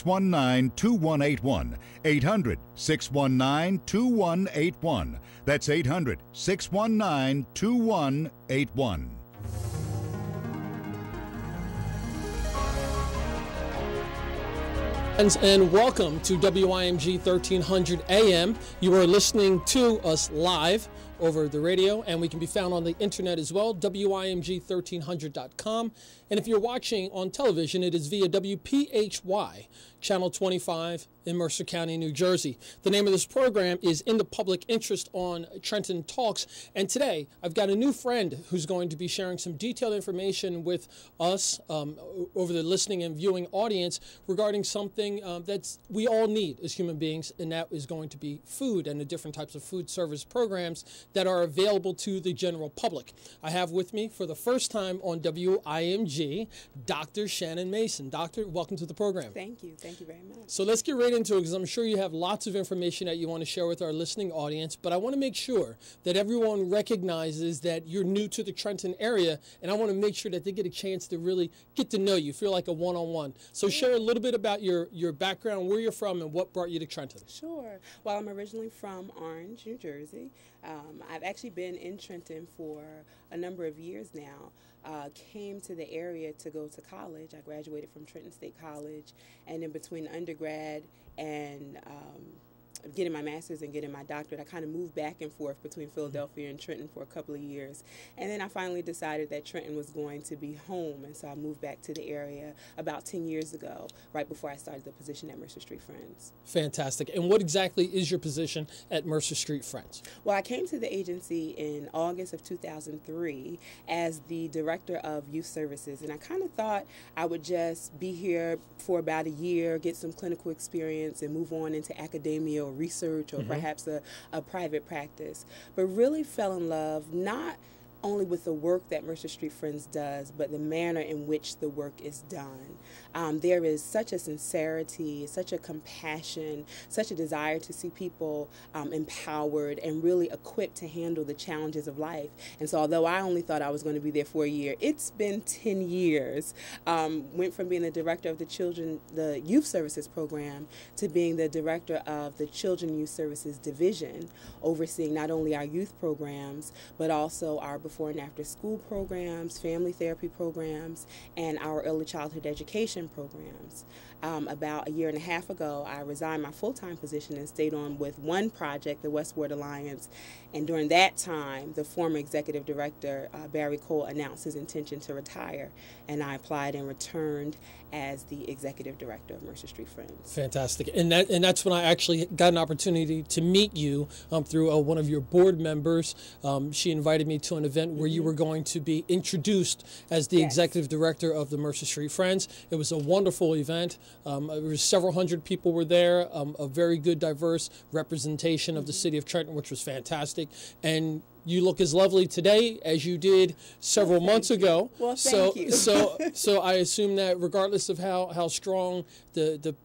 800-619-2181. 800-619-2181. That's 800-619-2181. And welcome to WIMG 1300 AM. You are listening to us live over the radio, and we can be found on the internet as well, WIMG1300.com. And if you're watching on television, it is via WPHY, Channel 25 in Mercer County, New Jersey. The name of this program is In the Public Interest on Trenton Talks. And today, I've got a new friend who's going to be sharing some detailed information with us over the listening and viewing audience regarding something that we all need as human beings, and that is going to be food and the different types of food service programs that are available to the general public. I have with me for the first time on WIMG, Dr. Shannon Mason. Doctor, welcome to the program. Thank you. Thank you very much. So let's get right into it, because I'm sure you have lots of information that you want to share with our listening audience, but I want to make sure that everyone recognizes that you're new to the Trenton area, and I want to make sure that they get a chance to really get to know you, feel like a one-on-one. So share a little bit about your background, where you're from, and what brought you to Trenton. Sure. Well, I'm originally from Orange, New Jersey. I've actually been in Trenton for a number of years now. Came to the area to go to college. I graduated from Trenton State College, and in between undergrad and getting my master's and getting my doctorate, I kind of moved back and forth between Philadelphia and Trenton for a couple of years. And then I finally decided that Trenton was going to be home, and so I moved back to the area about 10 years ago, right before I started the position at Mercer Street Friends. Fantastic. And what exactly is your position at Mercer Street Friends? Well, I came to the agency in August of 2003 as the Director of Youth Services, and I kind of thought I would just be here for about a year, get some clinical experience, and move on into academia or research or perhaps a private practice, but really fell in love not only with the work that Mercer Street Friends does, but the manner in which the work is done. There is such a sincerity, such a compassion, such a desire to see people empowered and really equipped to handle the challenges of life. And so although I only thought I was going to be there for a year, it's been 10 years. Went from being the director of the Youth Services Program to being the director of the Children Youth Services Division, overseeing not only our youth programs, but also our before and after school programs, family therapy programs, and our early childhood education programs. About a year and a half ago, I resigned my full-time position and stayed on with one project, the Westward Alliance, and during that time, the former executive director, Barry Cole, announced his intention to retire, and I applied and returned as the executive director of Mercer Street Friends. Fantastic. And that's when I actually got an opportunity to meet you through one of your board members. She invited me to an event where you were going to be introduced as the executive director of the Mercer Street Friends. It was a wonderful event. There were several hundred people were there, a very good, diverse representation of the city of Trenton, which was fantastic. And you look as lovely today as you did several months ago. Well, thank you. So I assume that regardless of how strong the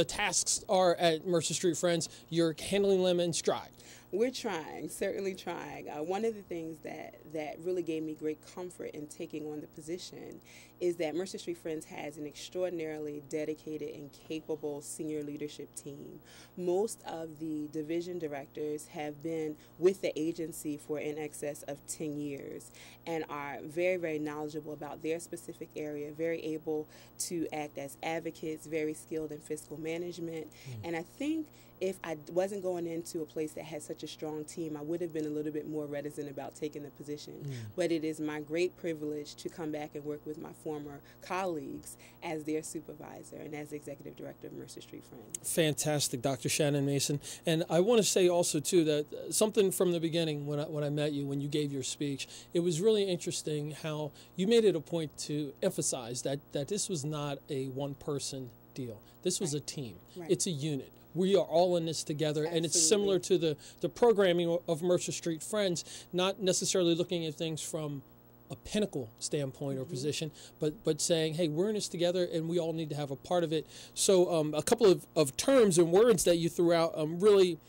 tasks are at Mercer Street Friends, you're handling them in stride. We're trying, certainly trying. One of the things that really gave me great comfort in taking on the position is that Mercer Street Friends has an extraordinarily dedicated and capable senior leadership team. Most of the division directors have been with the agency for in excess of 10 years and are very, very knowledgeable about their specific area, very able to act as advocates, very skilled in fiscal management. And I think if I wasn't going into a place that had such a strong team, I would have been a little bit more reticent about taking the position. But it is my great privilege to come back and work with my former colleagues as their supervisor and as executive director of Mercer Street Friends. Fantastic, Dr. Shannon Mason. And I want to say also, too, that something from the beginning when I met you, when you gave your speech, it was really interesting how you made it a point to emphasize that this was not a one-person deal. This was a team. It's a unit. We are all in this together. Absolutely. And it's similar to the programming of Mercer Street Friends, not necessarily looking at things from a pinnacle standpoint or position, but saying, hey, we're in this together and we all need to have a part of it. So a couple of terms and words that you threw out really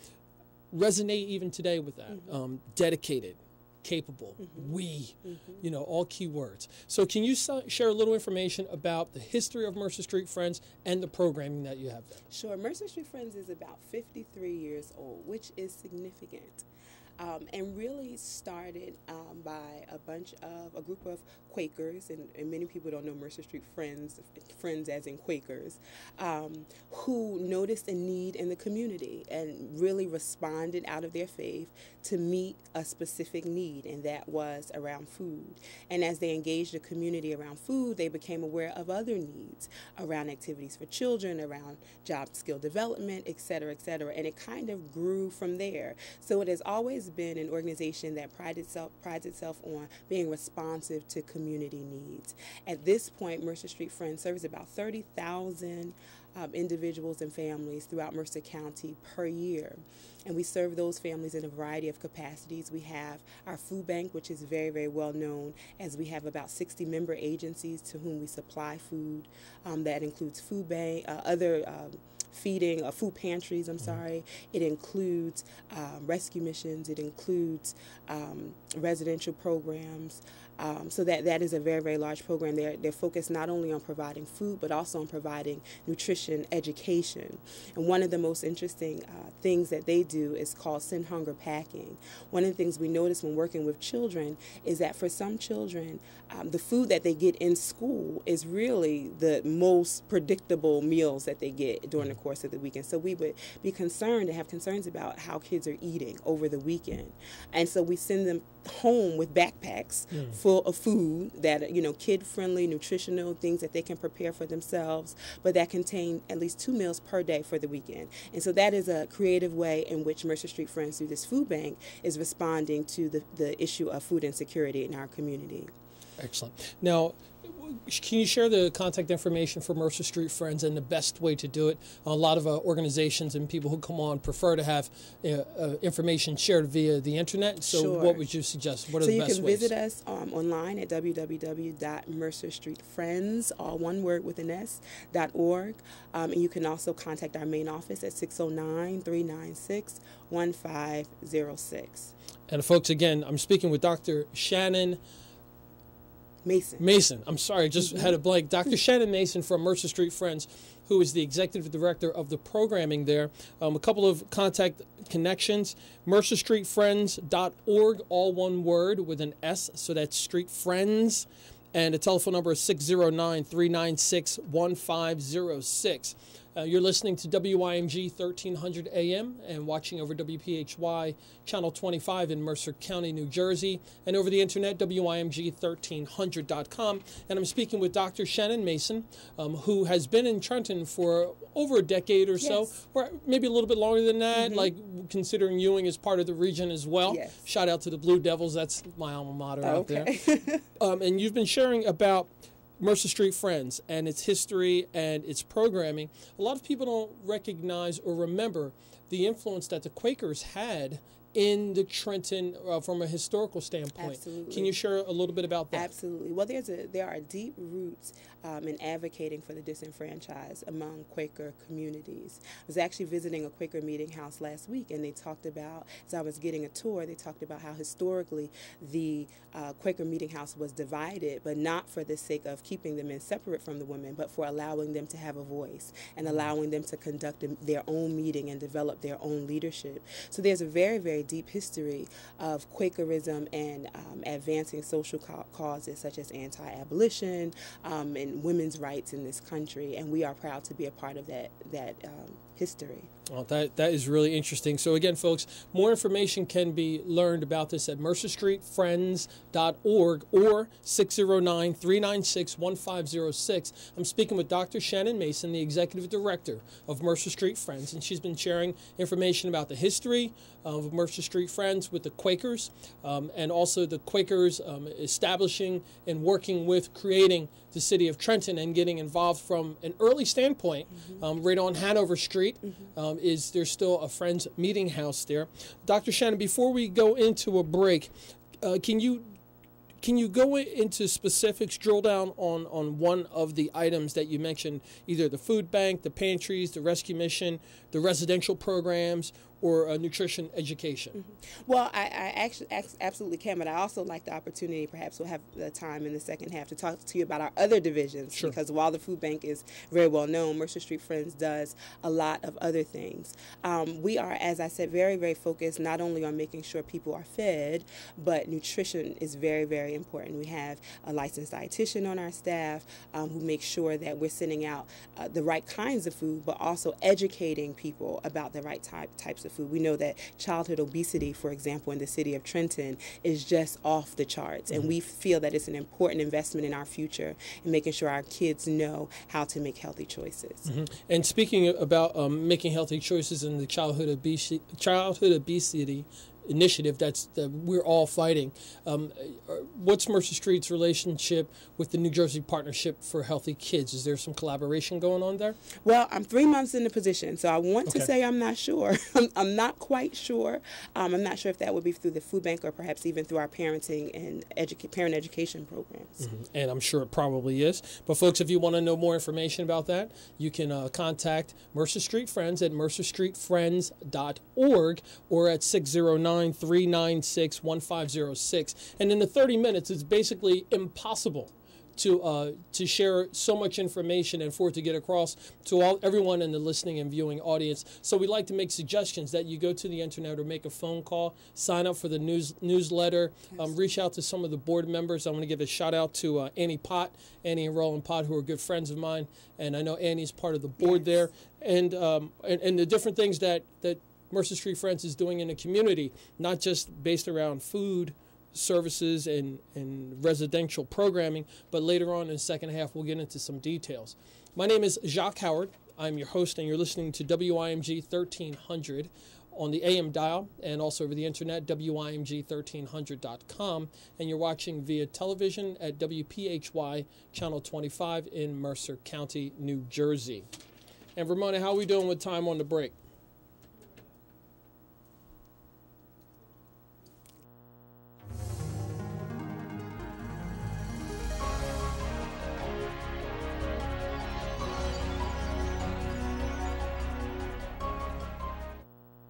resonate even today with that. Dedicated, capable, we, you know, all key words. So can you share a little information about the history of Mercer Street Friends and the programming that you have there? Sure. Mercer Street Friends is about 53 years old, which is significant. And really started by a group of Quakers, and many people don't know Mercer Street Friends as in Quakers, who noticed a need in the community and really responded out of their faith to meet a specific need, and that was around food. And as they engaged the community around food, they became aware of other needs around activities for children, around job skill development, et cetera, and it kind of grew from there. So it has always been an organization that prides itself on being responsive to community needs. At this point, Mercer Street Friends serves about 30,000 individuals and families throughout Mercer County per year. And we serve those families in a variety of capacities. We have our food bank, which is very, very well known, as we have about 60 member agencies to whom we supply food. That includes food bank, other feeding, food pantries, It includes rescue missions. It includes residential programs. So that is a very, very large program. They're focused not only on providing food, but also on providing nutrition education. And one of the most interesting things that they do is called Send Hunger Packing. One of the things we notice when working with children is that for some children, the food that they get in school is really the most predictable meals that they get during the course of the weekend. So we would be concerned and have concerns about how kids are eating over the weekend. And so we send them home with backpacks full of food that, you know, kid-friendly, nutritional things that they can prepare for themselves, but that contain at least 2 meals per day for the weekend. And so that is a creative way in which Mercer Street Friends, through this food bank, is responding to the issue of food insecurity in our community. Excellent. Now, can you share the contact information for Mercer Street Friends and the best way to do it? A lot of organizations and people who come on prefer to have information shared via the internet. So Sure. What would you suggest? What are the best ways? So you can visit us online at www.mercerstreetfriends, all one word with an S, .org. And you can also contact our main office at 609-396-1506. And folks, again, I'm speaking with Dr. Shannon Mason. I'm sorry, I just had a blank. Dr. Shannon Mason from Mercer Street Friends, who is the executive director of the programming there. A couple of contact connections, mercerstreetfriends.org, all one word with an S, so that's Street Friends. And the telephone number is 609-396-1506. You're listening to WIMG 1300 AM and watching over WPHY Channel 25 in Mercer County, New Jersey, and over the internet, WIMG1300.com. And I'm speaking with Dr. Shannon Mason, who has been in Trenton for over a decade or so, or maybe a little bit longer than that, like considering Ewing is part of the region as well. Yes. Shout out to the Blue Devils. That's my alma mater out there. Okay. And you've been sharing about Mercer Street Friends and its history and its programming. A lot of people don't recognize or remember the influence that the Quakers had in the Trenton from a historical standpoint. Absolutely. Can you share a little bit about that? Absolutely. Well, there are deep roots in advocating for the disenfranchised among Quaker communities. I was actually visiting a Quaker meeting house last week, and they talked about, as I was getting a tour, they talked about how historically the Quaker meeting house was divided, but not for the sake of keeping the men separate from the women, but for allowing them to have a voice and allowing them to conduct their own meeting and develop their own leadership. So there's a very, very deep history of Quakerism and advancing social causes such as anti-abolition and women's rights in this country, and we are proud to be a part of that history. Well, that is really interesting. So again, folks, more information can be learned about this at mercerstreetfriends.org or 609-396-1506. I'm speaking with Dr. Shannon Mason, the executive director of Mercer Street Friends, and she's been sharing information about the history of Mercer Street Friends with the Quakers, and also the Quakers establishing and working with creating the city of Trenton and getting involved from an early standpoint. Right on Hanover Street is there's still a Friends meeting house there. Dr. Shannon, before we go into a break, can you go into specifics, drill down on one of the items that you mentioned, either the food bank, the pantries, the rescue mission, the residential programs? or nutrition education? Well, I actually absolutely can, but I also like the opportunity, perhaps we'll have the time in the second half to talk to you about our other divisions. Sure. Because while the food bank is very well known, Mercer Street Friends does a lot of other things. We are, as I said, very, very focused not only on making sure people are fed, but nutrition is very, very important. We have a licensed dietitian on our staff who makes sure that we're sending out the right kinds of food, but also educating people about the right types of food. We know that childhood obesity, for example, in the city of Trenton is just off the charts, and we feel that it's an important investment in our future in making sure our kids know how to make healthy choices. And speaking about making healthy choices in the childhood obesity initiative that we're all fighting, what's Mercer Street's relationship with the New Jersey Partnership for Healthy Kids? Is there some collaboration going on there? Well, I'm 3 months in the position, so I want to say I'm not sure. I'm not quite sure. I'm not sure if that would be through the food bank or perhaps even through our parenting and parent education programs. And I'm sure it probably is. But folks, if you want to know more information about that, you can contact Mercer Street Friends at mercerstreetfriends.org or at 609-396-1506. And in the 30 minutes, it's basically impossible to share so much information and for it to get across to everyone in the listening and viewing audience. So we like to make suggestions that you go to the internet or make a phone call, sign up for the newsletter, reach out to some of the board members. I want to give a shout out to Annie and Roland Pott, who are good friends of mine, and I know Annie's part of the board there, and the different things that Mercer Street Friends is doing in the community, not just based around food services and residential programming, but later on in the second half we'll get into some details. My name is Jacque Howard. I'm your host, and you're listening to WIMG 1300 on the AM dial and also over the internet, WIMG1300.com, and you're watching via television at WPHY Channel 25 in Mercer County, New Jersey. And Ramona, how are we doing with time on the break?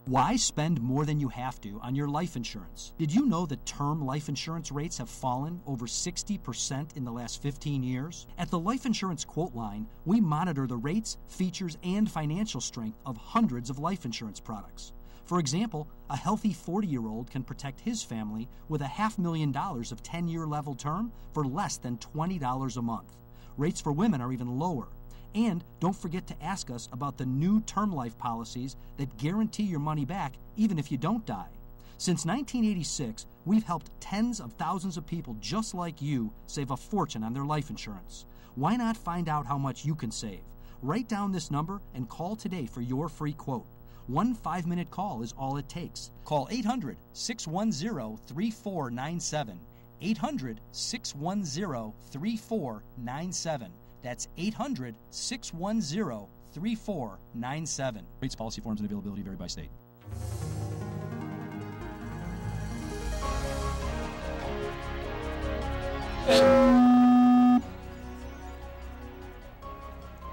Why spend more than you have to on your life insurance? Did you know that term life insurance rates have fallen over 60% in the last 15 years? At the Life Insurance Quote Line, we monitor the rates, features, and financial strength of hundreds of life insurance products. For example, a healthy 40-year-old can protect his family with $500,000 of 10-year level term for less than $20 a month. Rates for women are even lower. And don't forget to ask us about the new term life policies that guarantee your money back even if you don't die. Since 1986, we've helped tens of thousands of people just like you save a fortune on their life insurance. Why not find out how much you can save? Write down this number and call today for your free quote. 1 5-minute call is all it takes. Call 800-610-3497. 800-610-3497. That's 800-610-3497. Rates, policy forms, and availability vary by state.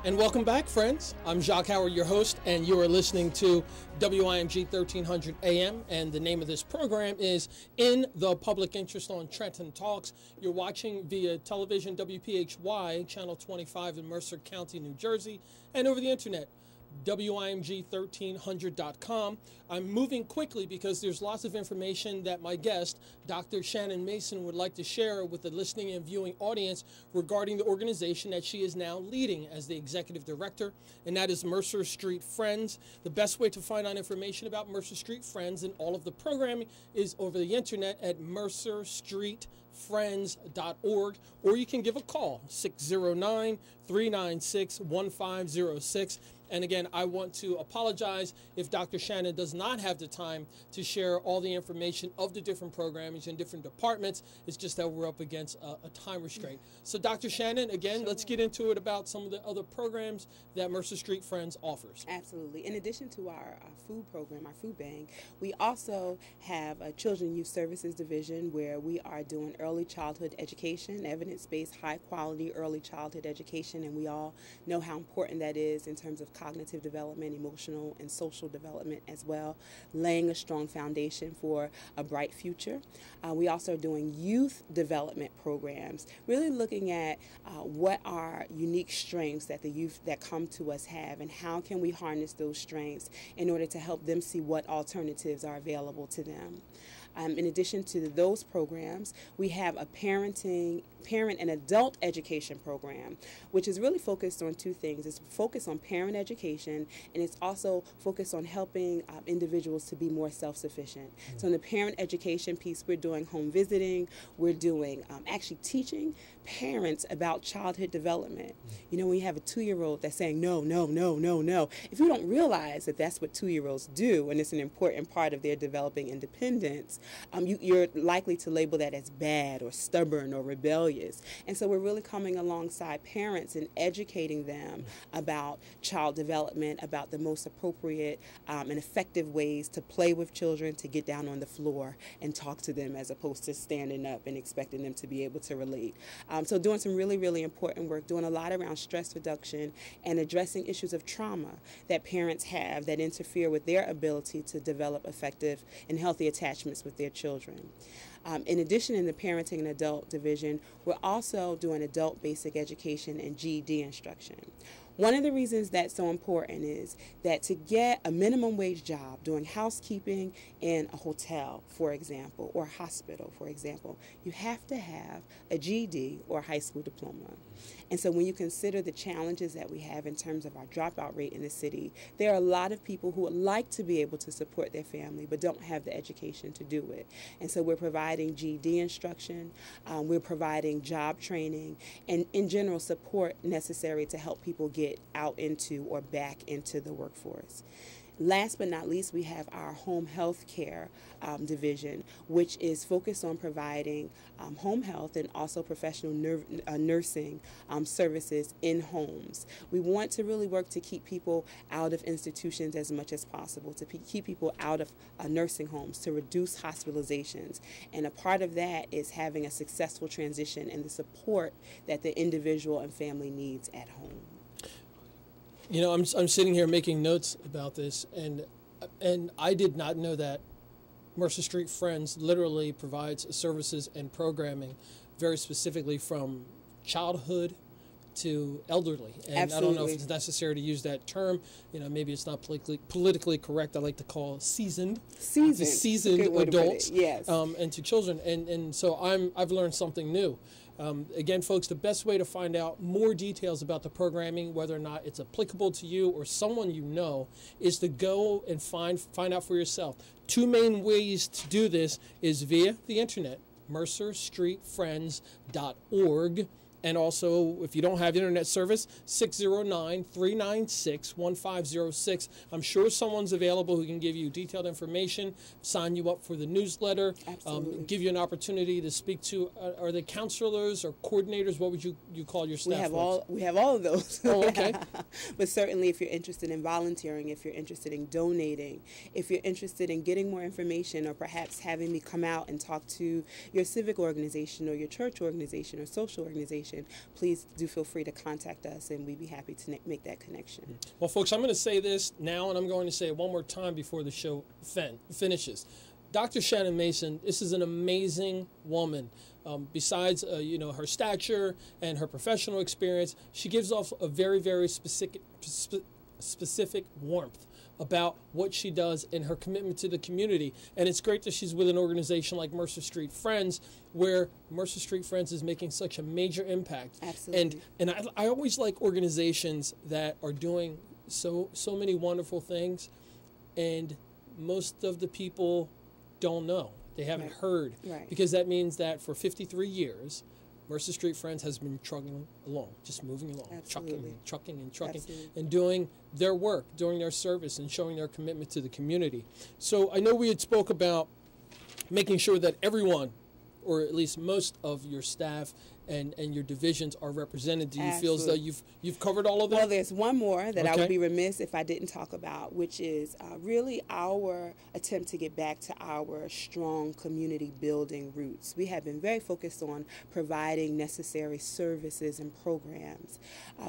And welcome back, friends. I'm Jacque Howard, your host, and you are listening to WIMG 1300 AM, and the name of this program is In the Public Interest on Trenton Talks. You're watching via television WPHY, Channel 25 in Mercer County, New Jersey, and over the internet, WIMG1300.com. I'm moving quickly because there's lots of information that my guest, Dr. Shannon Mason, would like to share with the listening and viewing audience regarding the organization that she is now leading as the executive director, and that is Mercer Street Friends. The best way to find out information about Mercer Street Friends and all of the programming is over the internet at mercerstreetfriends.org, or you can give a call, 609-396-1506. And again, I want to apologize if Dr. Shannon does not have the time to share all the information of the different programmings and different departments. It's just that we're up against a time restraint. So Dr. Shannon, again, let's get into it about some of the other programs that Mercer Street Friends offers. Absolutely. In addition to our food program, our food bank, we also have a Children and Youth Services division where we are doing early childhood education, evidence-based, high-quality early childhood education, and we all know how important that is in terms of cognitive development, emotional and social development as well, laying a strong foundation for a bright future. We also are doing youth development programs, really looking at what are unique strengths that the youth that come to us have, and how can we harness those strengths in order to help them see what alternatives are available to them. In addition to those programs, we have a parent and adult education program, which is really focused on two things. It's focused on parent education, and it's also focused on helping individuals to be more self-sufficient. So in the parent education piece, we're doing home visiting, we're doing actually teaching parents about childhood development. You know, when you have a 2-year-old that's saying no, no, no, no, no, if you don't realize that that's what 2-year-olds do, and it's an important part of their developing independence, you're likely to label that as bad or stubborn or rebellious. And so we're really coming alongside parents and educating them about child development, about the most appropriate and effective ways to play with children, to get down on the floor and talk to them, as opposed to standing up and expecting them to be able to relate. So doing some really, really important work, doing a lot around stress reduction and addressing issues of trauma that parents have that interfere with their ability to develop effective and healthy attachments with their children. In addition, in the parenting and adult division, we're also doing adult basic education and GED instruction. One of the reasons that's so important is that to get a minimum wage job doing housekeeping in a hotel, for example, or a hospital, for example, you have to have a GED or a high school diploma. And so when you consider the challenges that we have in terms of our dropout rate in the city, there are a lot of people who would like to be able to support their family but don't have the education to do it. And so we're providing GED instruction, we're providing job training, and in general support necessary to help people get out into or back into the workforce. Last but not least, we have our home health care division, which is focused on providing home health and also professional nursing services in homes. We want to really work to keep people out of institutions as much as possible, to keep people out of nursing homes, to reduce hospitalizations. And a part of that is having a successful transition and the support that the individual and family needs at home. You know, I'm sitting here making notes about this, and I did not know that Mercer Street Friends literally provides services and programming very specifically from childhood to elderly. And Absolutely. I don't know if it's necessary to use that term. You know, maybe it's not politically correct. I like to call seasoned adults, yes. And to children. And so I've learned something new. Again, folks, the best way to find out more details about the programming, whether or not it's applicable to you or someone you know, is to go and find out for yourself. Two main ways to do this is via the internet, mercerstreetfriends.org. And also, if you don't have internet service, 609-396-1506. I'm sure someone's available who can give you detailed information, sign you up for the newsletter, give you an opportunity to speak to, are they counselors or coordinators? What would you call your staff? We have all of those. Oh, okay. But certainly if you're interested in volunteering, if you're interested in donating, if you're interested in getting more information, or perhaps having me come out and talk to your civic organization or your church organization or social organization, please do feel free to contact us, and we'd be happy to make that connection. Well, folks, I'm going to say this now, and I'm going to say it one more time before the show finishes. Dr. Shannon Mason, this is an amazing woman. Besides, her stature and her professional experience, she gives off a very, very specific warmth about what she does and her commitment to the community. And it's great that she's with an organization like Mercer Street Friends, where Mercer Street Friends is making such a major impact. Absolutely. And I always like organizations that are doing so many wonderful things, and most of the people don't know. They haven't heard. Right. Because that means that for 53 years, Mercer Street Friends has been trucking along, just moving along, Absolutely. trucking, Absolutely. and doing their work, doing their service, and showing their commitment to the community. So I know we had spoke about making sure that everyone, or at least most of your staff and your divisions are represented. Do you feel as Absolutely. though you've covered all of them? Well, there's one more that I Okay. would be remiss if I didn't talk about, which is really our attempt to get back to our strong community building roots. We have been very focused on providing necessary services and programs.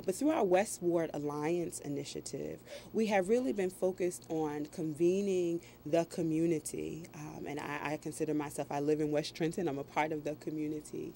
But through our West Ward Alliance initiative, we have really been focused on convening the community. And I consider myself, I live in West Trenton, I'm a part of the community,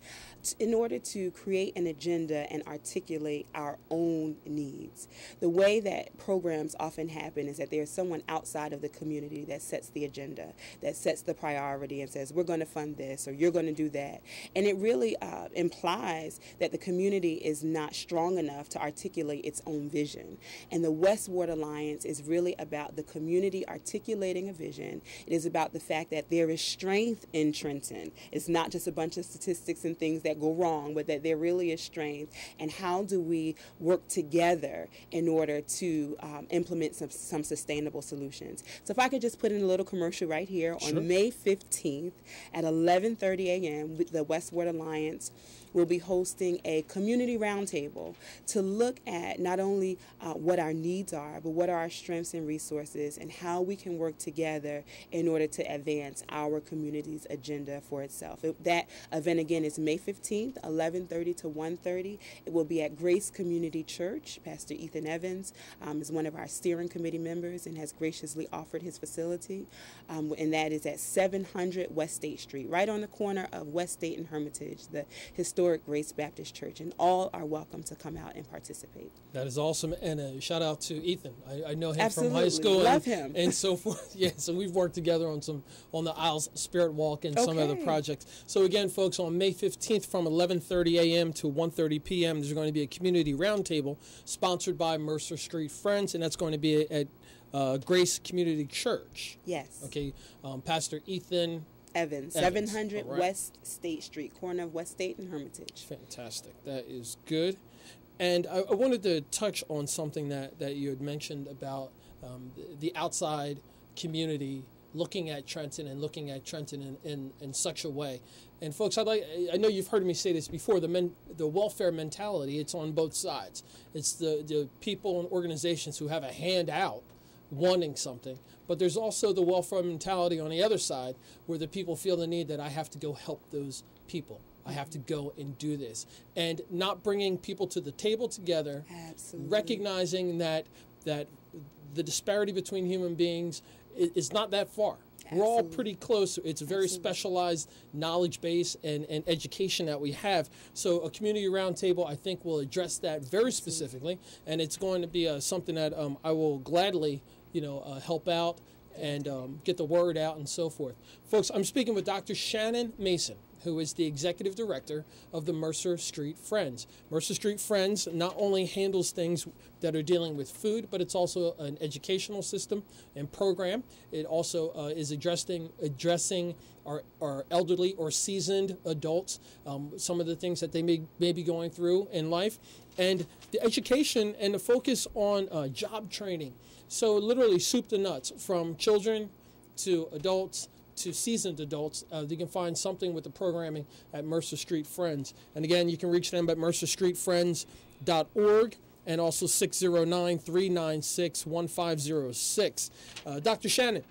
in order to create an agenda and articulate our own needs. The way that programs often happen is that there's someone outside of the community that sets the agenda, that sets the priority and says, we're going to fund this or you're going to do that. And it really implies that the community is not strong enough to articulate its own vision. And the West Ward Alliance is really about the community articulating a vision. It is about the fact that there is strength in Trenton. It's not just a bunch of statistics and things that go wrong, but that there really is strength. And how do we work together in order to implement some sustainable solutions? So if I could just put in a little commercial right here, Sure. on May 15th at 11:30 a.m., the West Ward Alliance will be hosting a community roundtable to look at not only what our needs are, but what are our strengths and resources and how we can work together in order to advance our community's agenda for itself. That event, again, is May 15th, 11:30 to 1:30. It will be at Grace Community Church. Pastor Ethan Evans is one of our steering committee members and has graciously offered his facility. And that is at 700 West State Street, right on the corner of West State and Hermitage, the historic Grace Baptist Church. And all are welcome to come out and participate. That is awesome, and a shout out to Ethan. I know him Absolutely. from high school, Love him. and so forth. Yeah, so we've worked together on the Isles Spirit Walk and some other Okay. projects. So again, folks, on May 15th from 11:30 a.m. to 1:30 p.m., there's going to be a community roundtable sponsored by Mercer Street Friends, and that's going to be at Grace Community Church. Yes. Okay, Pastor Ethan. Evans, Evans, 700 all right. West State Street, corner of West State and Hermitage. Fantastic. That is good. And I wanted to touch on something that you had mentioned about the outside community looking at Trenton and looking at Trenton in such a way. And folks, I know you've heard me say this before, the welfare mentality, it's on both sides. It's the people and organizations who have a hand out wanting something, but there's also the welfare mentality on the other side where the people feel the need that I have to go help those people. I have to go and do this. And not bringing people to the table together, Absolutely. recognizing that the disparity between human beings is not that far. We're all Absolutely. pretty close. It's a very Absolutely. specialized knowledge base and education that we have. So a community roundtable, I think, will address that very specifically, and it's going to be something that I will gladly, help out and get the word out and so forth. Folks, I'm speaking with Dr. Shannon Mason, who is the executive director of the Mercer Street Friends. Mercer Street Friends not only handles things that are dealing with food, but it's also an educational system and program. It also is addressing our elderly or seasoned adults, some of the things that they may be going through in life, and the education and the focus on job training. So literally soup to nuts, from children to adults to seasoned adults. You can find something with the programming at Mercer Street Friends. And again, you can reach them at mercerstreetfriends.org and also 609-396-1506. Dr. Shannon,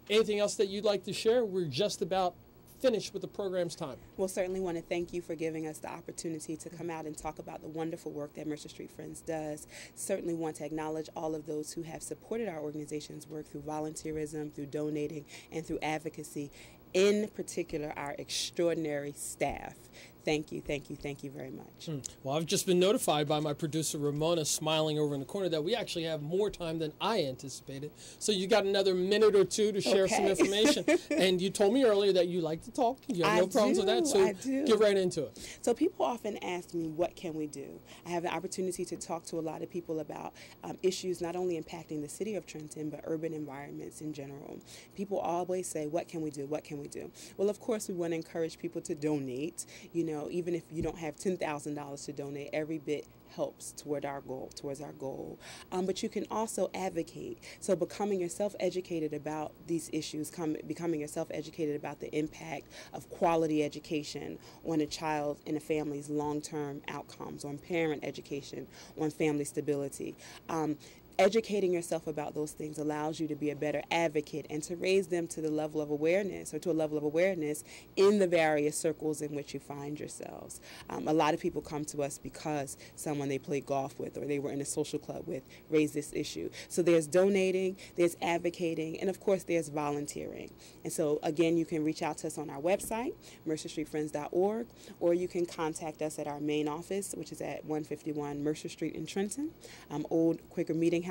anything else that you'd like to share? We're just about finished with the program's time. We'll certainly want to thank you for giving us the opportunity to come out and talk about the wonderful work that Mercer Street Friends does. Certainly want to acknowledge all of those who have supported our organization's work through volunteerism, through donating, and through advocacy. In particular, our extraordinary staff. Thank you, thank you, thank you very much. Well, I've just been notified by my producer, Ramona, smiling over in the corner, that we actually have more time than I anticipated. So you got another minute or two to share some Okay. information. And you told me earlier that you like to talk. You have no problems with that. So I do. get right into it. So people often ask me, what can we do? I have the opportunity to talk to a lot of people about issues not only impacting the city of Trenton, but urban environments in general. People always say, what can we do? What can we do? Well, of course, we want to encourage people to donate. even if you don't have $10,000 to donate, every bit helps towards our goal. But you can also advocate. So becoming yourself educated about these issues, becoming yourself educated about the impact of quality education on a child and a family's long-term outcomes, on parent education, on family stability. Educating yourself about those things allows you to be a better advocate and to raise them to the level of awareness, or to a level of awareness in the various circles in which you find yourselves. A lot of people come to us because someone they played golf with or they were in a social club with raised this issue. So there's donating, there's advocating, and of course there's volunteering. And so again, you can reach out to us on our website, mercerstreetfriends.org, or you can contact us at our main office, which is at 151 Mercer Street in Trenton, Old Quaker Meeting House.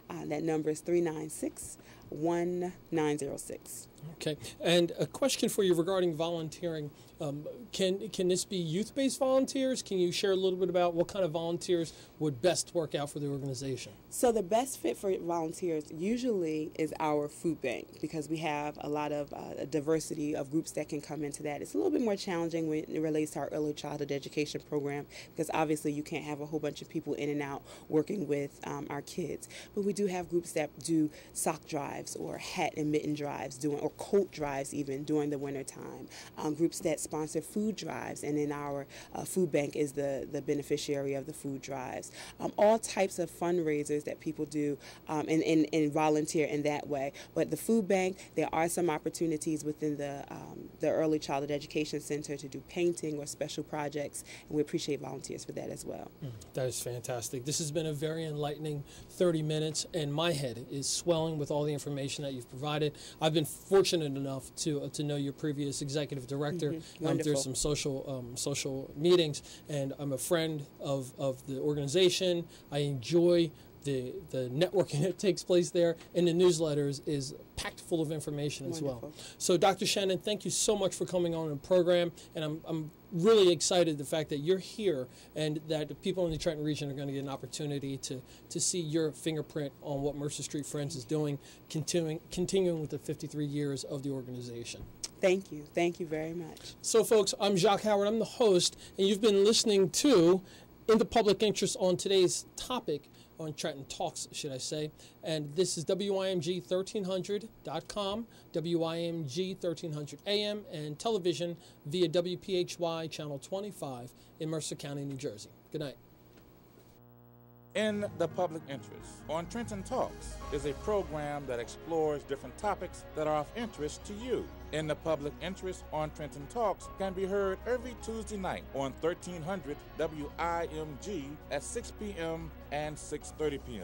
That number is 396-1906. Okay, and a question for you regarding volunteering. Can this be youth-based volunteers? Can you share a little bit about what kind of volunteers would best work out for the organization? So the best fit for volunteers usually is our food bank, because we have a lot of a diversity of groups that can come into that. It's a little bit more challenging when it relates to our early childhood education program, because obviously you can't have a whole bunch of people in and out working with our kids. But we do have groups that do sock drives or hat and mitten drives, or coat drives even during the winter time. Groups that sponsor food drives, and then our food bank is the beneficiary of the food drives. All types of fundraisers that people do and volunteer in that way. But the food bank, there are some opportunities within the Early Childhood Education Center to do painting or special projects, and we appreciate volunteers for that as well. That is fantastic. This has been a very enlightening 30 minutes, and my head is swelling with all the information that you've provided. I've been fortunate enough to know your previous executive director through some social meetings, and I'm a friend of the organization. I enjoy the networking that takes place there, and the newsletters is packed full of information as well. So Dr. Shannon, thank you so much for coming on the program, and I'm really excited the fact that you're here and that the people in the Trenton region are going to get an opportunity to see your fingerprint on what Mercer Street Friends is doing, continuing with the 53 years of the organization. Thank you. Thank you very much. So folks, I'm Jacque Howard. I'm the host, and you've been listening to In the Public Interest on today's topic, on Trenton Talks, should I say. And this is WIMG1300.com, WIMG 1300 AM, and television via WPHY Channel 25 in Mercer County, New Jersey. Good night. In the Public Interest on Trenton Talks is a program that explores different topics that are of interest to you. In the Public Interest on Trenton Talks can be heard every Tuesday night on 1300 WIMG at 6 p.m. and 6:30 p.m.